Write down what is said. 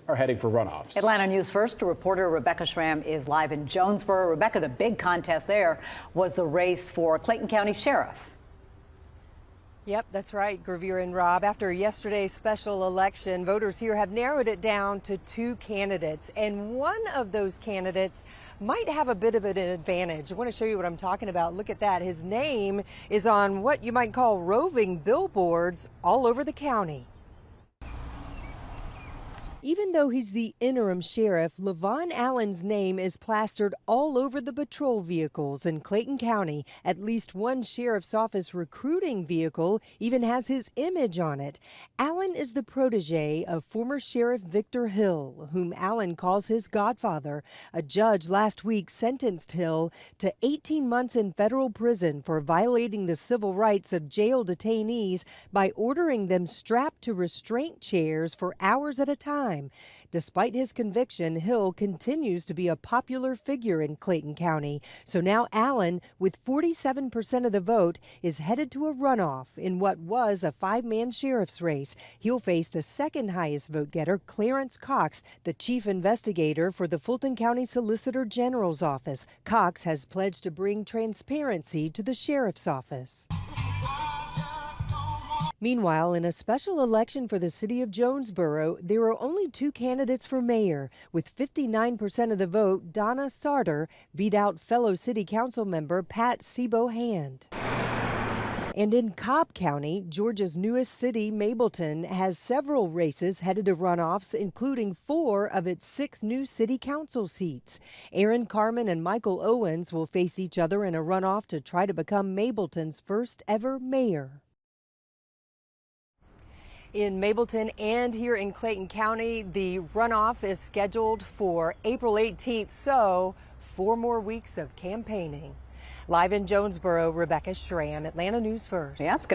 Are heading for runoffs. Atlanta News First reporter Rebecca Schramm is live in Jonesboro. Rebecca, the big contest there was the race for Clayton County Sheriff. Yep, that's right, Gravir and Rob. After yesterday's special election, voters here have narrowed it down to two candidates, and one of those candidates might have a bit of an advantage. I want to show you what I'm talking about. Look at that. His name is on what you might call roving billboards all over the county. Even though he's the interim sheriff, Levon Allen's name is plastered all over the patrol vehicles in Clayton County. At least one sheriff's office recruiting vehicle even has his image on it. Allen is the protege of former Sheriff Victor Hill, whom Allen calls his godfather. A judge last week sentenced Hill to 18 months in federal prison for violating the civil rights of jail detainees by ordering them strapped to restraint chairs for hours at a time. Despite his conviction, Hill continues to be a popular figure in Clayton County. So now Allen, with 47% of the vote, is headed to a runoff in what was a five-man sheriff's race. He'll face the second highest vote getter, Clarence Cox, the chief investigator for the Fulton County Solicitor General's office. Cox has pledged to bring transparency to the sheriff's office. Meanwhile, in a special election for the city of Jonesboro, there are only two candidates for mayor. With 59% of the vote, Donna Sarter beat out fellow city council member Pat Sebo-Hand. And in Cobb County, Georgia's newest city, Mableton, has several races headed to runoffs, including 4 of its 6 new city council seats. Aaron Carmen and Michael Owens will face each other in a runoff to try to become Mableton's first ever mayor. In Mableton and here in Clayton County, the runoff is scheduled for April 18th, so 4 more weeks of campaigning. Live in Jonesboro, Rebecca Schramm, Atlanta News First. Yeah, it's going to